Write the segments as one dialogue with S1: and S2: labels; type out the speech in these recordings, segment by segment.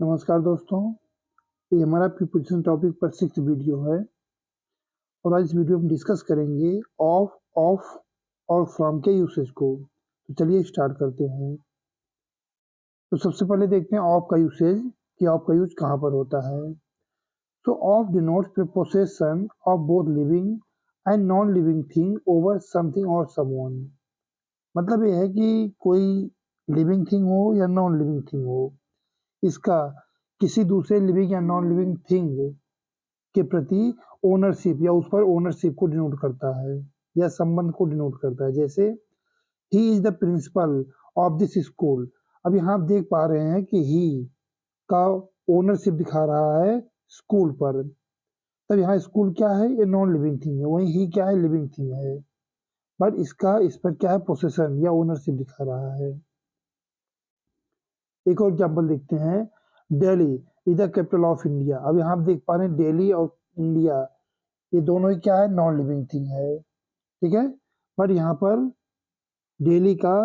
S1: नमस्कार दोस्तों, ये हमारा प्रीपोजिशन टॉपिक पर 6th वीडियो है और आज इस वीडियो में डिस्कस करेंगे ऑफ और फ्रॉम के यूसेज को। तो चलिए स्टार्ट करते हैं। तो सबसे पहले देखते हैं ऑफ का यूसेज कि ऑफ का यूज कहाँ पर होता है। तो of denotes preposition of both living and non living thing over something और समवन। मतलब ये है कि कोई लिविंग थिंग हो या नॉन लिविंग थिंग हो, इसका किसी दूसरे लिविंग या नॉन लिविंग थिंग के प्रति ओनरशिप या उस पर ओनरशिप को डिनोट करता है या संबंध को डिनोट करता है। जैसे he is the principle of this school. अब यहाँ आप देख पा रहे हैं कि ही का ओनरशिप दिखा रहा है स्कूल पर। तब यहाँ स्कूल क्या है, ये नॉन लिविंग थिंग है, वहीं ही क्या है, लिविंग थिंग है। बट इसका इस पर क्या है, पोसेशन या ओनरशिप दिखा रहा है। एक और एग्जाम्पल देखते हैं। Delhi is the capital of India. अब यहाँ आप देख पा रहे हैं दिल्ली और इंडिया, ये दोनों ही क्या है, नॉन लिविंग थिंग है। ठीक है, पर यहाँ पर दिल्ली का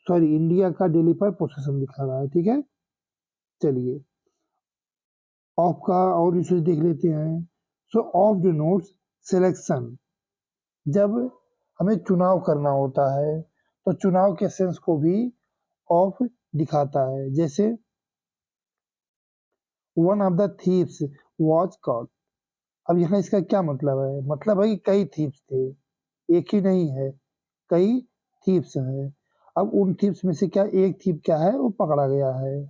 S1: इंडिया का दिल्ली पर पोसेशन दिखा रहा है। ठीक है, चलिए ऑफ का और यूसेज देख लेते हैं। सो ऑफ डिनोट्स सिलेक्शन। जब हमें चुनाव करना होता है तो चुनाव के सेंस को भी ऑफ दिखाता है। जैसे one of the thieves was caught. अब यहाँ इसका क्या मतलब है, मतलब है कि कई थीव्स थे, एक ही नहीं है, कई थीव्स हैं। अब उन थीव्स में से क्या एक थीव क्या है, वो पकड़ा गया है।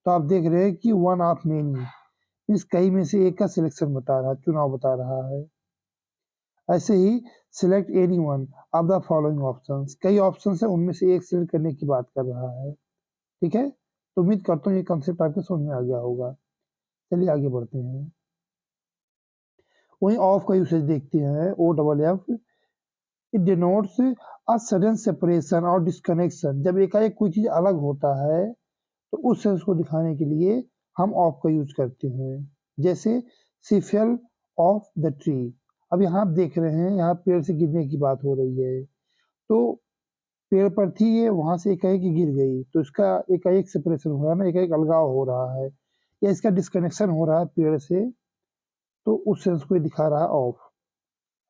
S1: तो आप देख रहे हैं कि वन ऑफ मेनी, इस कई में से एक का सिलेक्शन बता रहा है, चुनाव बता रहा है। ऐसे ही select any one of the following options, कई ऑप्शन है उनमें से एक सिलेक्ट करने की बात कर रहा है। ठीक है, तो उम्मीद करता हूँ ये कंसेप्ट आपके समझ में आ गया होगा। चलिए आगे बढ़ते हैं। वहीं ऑफ का यूसेज देखते हैं, O double F. It denotes a sudden separation और डिस्कनेक्शन। जब एकाएक कोई चीज अलग होता है तो उस सेंस को दिखाने के लिए हम ऑफ का यूज करते हैं। जैसे she fail off the tree. अब यहाँ आप देख रहे हैं, यहाँ पेड़ से गिरने की बात हो रही है। तो पेड़ पर थी ये, वहां से एकाएक गिर गई, तो इसका एकाएक सेपरेशन हो रहा है ना, एकाएक अलगाव हो रहा है या इसका डिस्कनेक्शन हो रहा है पेड़ से, तो उस सेंस को दिखा रहा है ऑफ।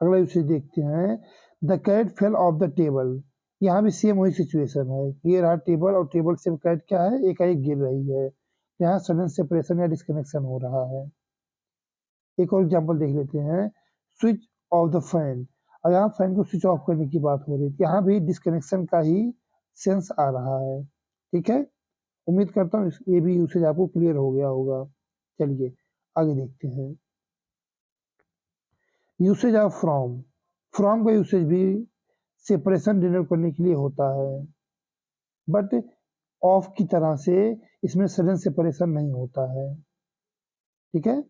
S1: अगला यूसेज देखते हैं। The cat fell off the table. यहाँ भी सेम वही सिचुएशन है, ये रहा टेबल और टेबल से कैट क्या है, एकाएक गिर रही है। यहाँ सडन सेपरेशन या डिस्कनेक्शन हो रहा है। एक और एग्जांपल देख लेते हैं। Switch off the fan. अब यहाँ फैन को स्विच ऑफ करने की बात हो रही है, यहाँ भी डिस्कनेक्शन का ही सेंस आ रहा है। ठीक है, उम्मीद करता हूँ ये भी यूसेज आपको क्लियर हो गया होगा। चलिए आगे देखते हैं। Usage of from. फ्रॉम का यूसेज भी सेपरेशन डिनोट करने के लिए होता है, बट ऑफ की तरह से इसमें सडन सेपरेशन नहीं होता है। ठीक है,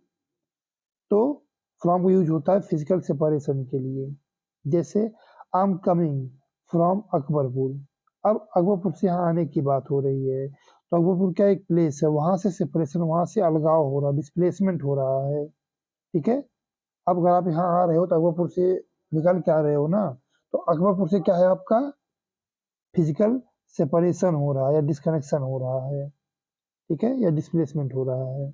S1: तो फ्रॉम का यूज होता है फिजिकल सेपरेशन के लिए। जैसे I am coming from Akbarpur. अब अकबरपुर से यहाँ आने की बात हो रही है, तो अकबरपुर क्या एक प्लेस है, वहां से सेपरेशन, वहां से अलगाव हो रहा, डिस्प्लेसमेंट हो रहा है। ठीक है, अब अगर आप यहाँ आ रहे हो तो अकबरपुर से निकल के आ रहे हो ना, तो अकबरपुर से क्या है, आपका फिजिकल सेपरेशन हो रहा है या डिस्कनेक्शन हो रहा है। ठीक है, या डिस्प्लेसमेंट हो रहा है।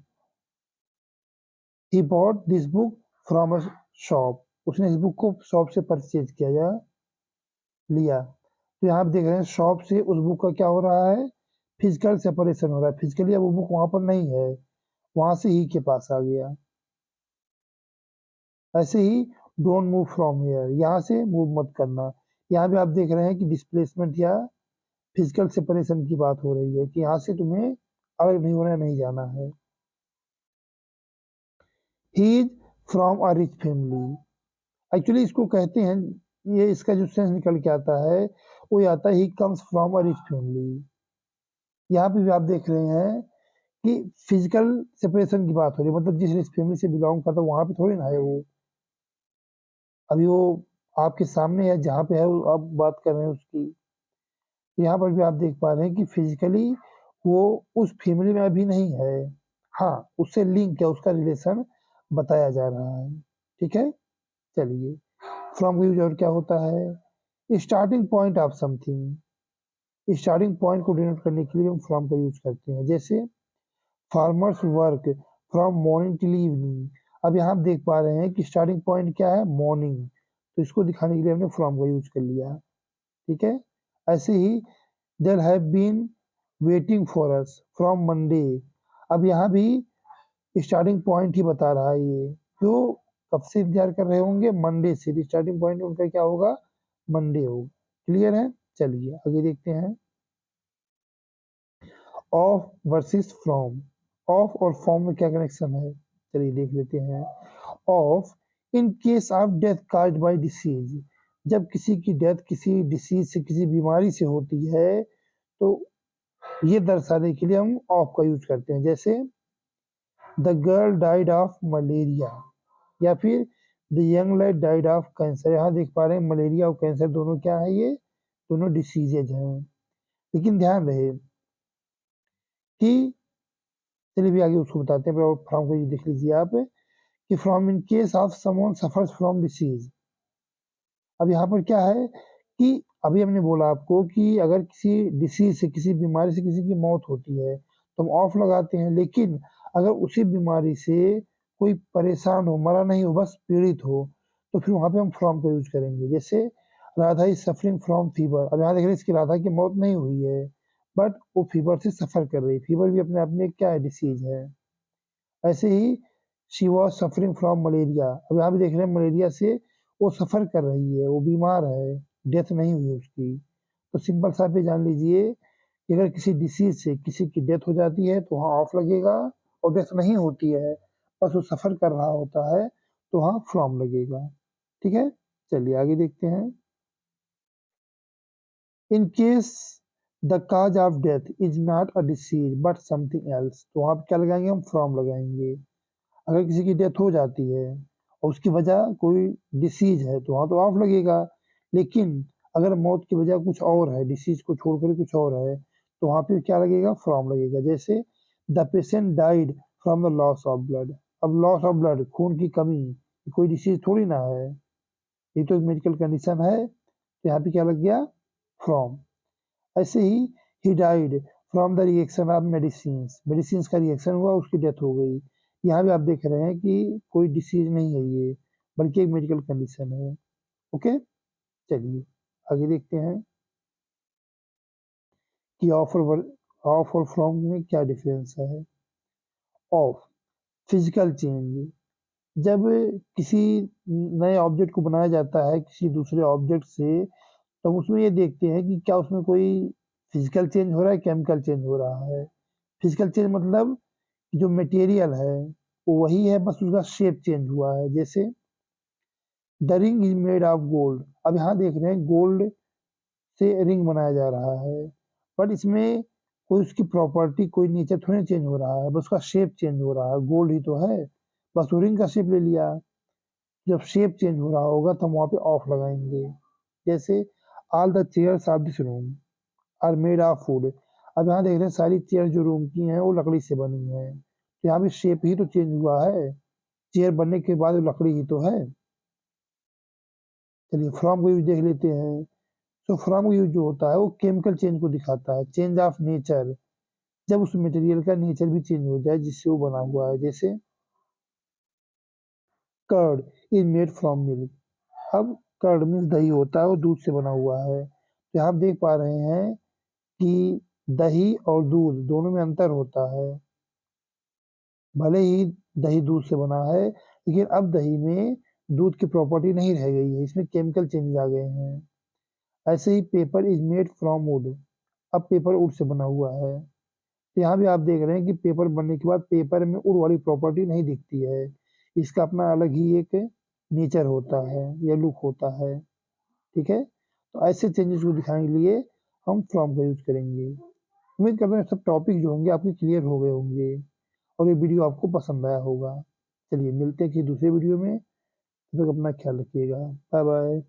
S1: He bought this book from a shop. उसने इस बुक को शॉप से परचेज किया या लिया। तो यहाँ आप देख रहे हैं शॉप से उस बुक का क्या हो रहा है, फिजिकल सेपरेशन हो रहा है। फिजिकली अब वो बुक वहां पर नहीं है, वहां से ही के पास आ गया। ऐसे ही डोंट मूव फ्रॉम हियर, यहाँ से मूव मत करना। यहाँ भी आप देख रहे हैं कि डिस्प्लेसमेंट या फिजिकल सेपरेशन की बात हो रही है कि यहाँ से तुम्हें अलग नहीं होना, नहीं जाना है। He is from a rich family. Actually इसको कहते हैं, ये इसका जो सेंस निकल के आता है वो ये आता है, he comes from a rich family. यहाँ पे भी आप देख रहे हैं कि फिजिकल सेपरेशन की बात हो रही है, मतलब जिस रिच फैमिली से बिलोंग करता है वहां पे थोड़ी ना है वो। अभी वो आपके सामने है, जहाँ पे है वो आप बात कर रहे हैं उसकी। यहाँ पर भी आप देख पा रहे हैं कि फिजिकली वो उस फैमिली में अभी नहीं है, हाँ उससे लिंक है, उसका रिलेशन बताया जा रहा है। ठीक है, चलिए फ्रॉम यूज और क्या होता है, starting point of something. Starting point को डिनोट करने के लिए हम फ्रॉम का यूज करते हैं। जैसे farmers work from morning till evening. अब यहाँ आप देख पा रहे हैं कि स्टार्टिंग पॉइंट क्या है, मॉर्निंग, तो इसको दिखाने के लिए हमने फ्रॉम का यूज कर लिया। ठीक है, ऐसे ही there have been waiting for us from Monday. अब यहाँ भी स्टार्टिंग पॉइंट ही बता रहा है ये, जो कब से इंतजार कर रहे होंगे, मंडे से। स्टार्टिंग पॉइंट उनका क्या होगा, मंडे होगा। क्लियर है, चलिए आगे देखते हैं। ऑफ वर्सेस फ्रॉम, ऑफ और फ्रॉम में क्या कनेक्शन है, चलिए देख लेते हैं। Of, in case of death caused by disease, जब किसी की डेथ किसी डिसीज से, किसी बीमारी से होती है, तो ये दर्शाने के लिए हम ऑफ का यूज करते हैं। जैसे the girl died of malaria, या फिर the young lead died of cancer. यहाँ देख पा रहे हैं मलेरिया और कैंसर दोनों क्या है, ये दोनों डिसीजेज हैं। लेकिन ध्यान रहे कि, चलिए भी आगे उसको बताते हैं, फ्रॉम को देख लीजिए आप, कि from in case of someone suffers from disease. अब यहाँ पर क्या है कि अभी हमने बोला आपको कि अगर किसी डिसीज से, किसी बीमारी से किसी की मौत होती है तो हम ऑफ लगाते हैं, लेकिन अगर उसी बीमारी से कोई परेशान हो, मरा नहीं हो, बस पीड़ित हो, तो फिर वहां पे हम फ्रॉम का यूज करेंगे। जैसे Radha is suffering from fever. अब यहाँ देख रहे हैं इसकी राधा की मौत नहीं हुई है, बट वो फीवर से सफर कर रही है। फीवर भी अपने आप में क्या है, डिसीज है। ऐसे ही she was suffering from malaria. अब यहाँ भी देख रहे हैं मलेरिया से वो सफर कर रही है, वो बीमार है, डेथ नहीं हुई उसकी। तो सिंपल सा पे जान लीजिए कि अगर किसी डिसीज से किसी की डेथ हो जाती है तो वहाँ ऑफ लगेगा, और डेथ नहीं होती है, बस वो सफर कर रहा होता है, तो वहाँ फ्रॉम लगेगा। ठीक है, चलिए आगे देखते हैं। In case the cause of death is not a disease but something else, तो वहाँ पे क्या लगाएंगे, हम फ्रॉम लगाएंगे। अगर किसी की डेथ हो जाती है और उसकी वजह कोई डिसीज है तो वहाँ तो ऑफ लगेगा, लेकिन अगर मौत की वजह कुछ और है, डिसीज को छोड़कर कुछ और है, तो वहाँ पे क्या लगेगा, फ्रॉम लगेगा। जैसे the patient died from the loss of blood. अब लॉस ऑफ ब्लड, खून की कमी, कोई डिसीज थोड़ी ना है, ये तो एक मेडिकल कंडीशन है, तो यहाँ पे क्या लग गया, फ्रॉम। ऐसे he died from the reaction of medicine, medicine का रिएक्शन हुआ, उसकी डेथ हो गई। यहाँ भी आप देख रहे हैं कि कोई डिसीज नहीं है ये, बल्कि एक मेडिकल कंडीशन है। ओके, चलिए आगे देखते हैं कि ऑफ और फ्रॉम में क्या डिफरेंस है। ऑफ, फिजिकल चेंज, जब किसी नए ऑब्जेक्ट को बनाया जाता है किसी दूसरे ऑब्जेक्ट से, तो हम उसमें ये देखते हैं कि क्या उसमें कोई फिजिकल चेंज हो रहा है, केमिकल चेंज हो रहा है। फिजिकल चेंज मतलब जो मटेरियल है वो वही है, बस उसका शेप चेंज हुआ है। जैसे the ring is made of gold. अब यहाँ देख रहे हैं गोल्ड से रिंग बनाया जा रहा है, बट इसमें कोई उसकी प्रॉपर्टी, कोई नेचर थोड़ी चेंज हो रहा है, बस उसका शेप चेंज हो रहा है। गोल्ड ही तो है, बस वो रिंग का शेप ले लिया। जब शेप चेंज हो रहा होगा तो हम वहाँ पे ऑफ लगाएंगे। जैसे all the chairs of this room are made of wood. अब यहाँ देख रहे हैं सारी चेयर जो रूम की हैं वो लकड़ी से बनी है, तो यहाँ भी शेप ही तो चेंज हुआ है, चेयर बनने के बाद वो लकड़ी ही तो है। चलिए फ्रॉम को यूज देख लेते हैं। तो फ्रॉम यूज जो होता है वो केमिकल चेंज को दिखाता है, चेंज ऑफ नेचर, जब उस मटेरियल का नेचर भी चेंज हो जाए जिससे वो बना हुआ है। जैसे curd is made from milk. अब कर्ड मीन्स दही होता है, वो दूध से बना हुआ है। तो यहाँ आप देख पा रहे हैं कि दही और दूध दोनों में अंतर होता है। भले ही दही दूध से बना है, लेकिन अब दही में दूध की प्रॉपर्टी नहीं रह गई है, इसमें केमिकल चेंजेस आ गए हैं। ऐसे ही paper is made from wood. अब पेपर वुड से बना हुआ है, तो यहाँ भी आप देख रहे हैं कि पेपर बनने के बाद पेपर में वुड वाली प्रॉपर्टी नहीं दिखती है, इसका अपना अलग ही एक नेचर होता है या लुक होता है। ठीक है, तो ऐसे चेंजेस को दिखाने के लिए हम फ्रॉम का यूज करेंगे। उम्मीद करते हैं सब टॉपिक जो होंगे आपके क्लियर हो गए होंगे और ये वीडियो आपको पसंद आया होगा। चलिए मिलते हैं किसी दूसरे वीडियो में, तब तक अपना ख्याल रखिएगा। Bye bye.